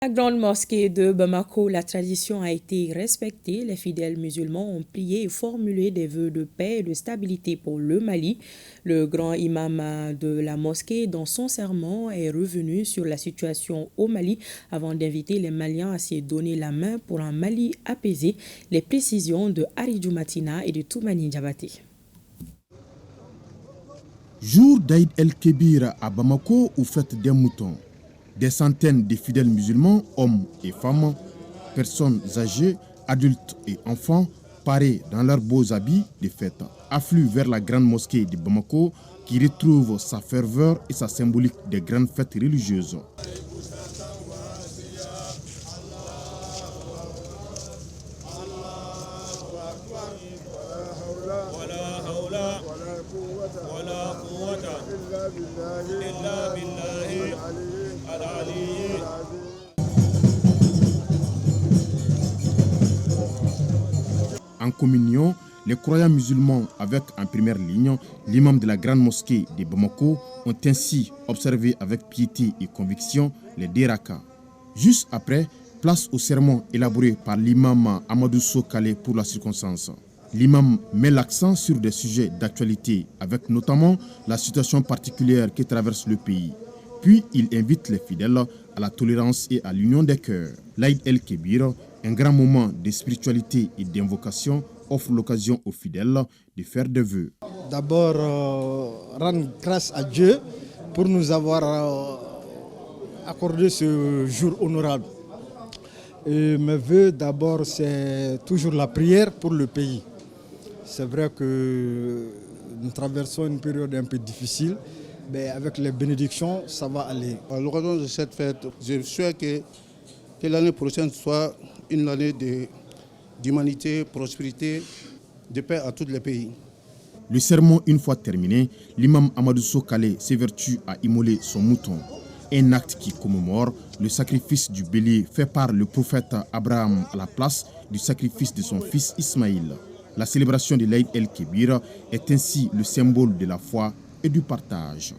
La grande mosquée de Bamako, la tradition a été respectée. Les fidèles musulmans ont prié et formulé des vœux de paix et de stabilité pour le Mali. Le grand imam de la mosquée, dans son sermon, est revenu sur la situation au Mali avant d'inviter les Maliens à se donner la main pour un Mali apaisé. Les précisions de Aridou Matina et de Toumani Diabaté. Jour d'Aïd el-Kébir à Bamako ou fête des moutons. Des centaines de fidèles musulmans, hommes et femmes, personnes âgées, adultes et enfants, parés dans leurs beaux habits de fête, affluent vers la grande mosquée de Bamako qui retrouve sa ferveur et sa symbolique des grandes fêtes religieuses. En communion, les croyants musulmans avec en première ligne l'imam de la grande mosquée de Bamako ont ainsi observé avec piété et conviction les deux rakas. Juste après, place au sermon élaboré par l'imam Amadou Sokale pour la circonstance. L'imam met l'accent sur des sujets d'actualité avec notamment la situation particulière que traverse le pays. Puis il invite les fidèles à la tolérance et à l'union des cœurs. L'Aïd el-Kébir, un grand moment de spiritualité et d'invocation, offre l'occasion aux fidèles de faire des vœux. D'abord, rendre grâce à Dieu pour nous avoir accordé ce jour honorable. Et mes vœux, d'abord, c'est toujours la prière pour le pays. C'est vrai que nous traversons une période un peu difficile, mais avec les bénédictions, ça va aller. À l'occasion de cette fête, je souhaite que l'année prochaine soit une année d'humanité, prospérité, de paix à tous les pays. Le sermon une fois terminé, l'imam Amadou Sokale s'évertue à immoler son mouton. Un acte qui commémore le sacrifice du bélier fait par le prophète Abraham à la place du sacrifice de son fils Ismaïl. La célébration de l'Aïd el-Kébir est ainsi le symbole de la foi et du partage.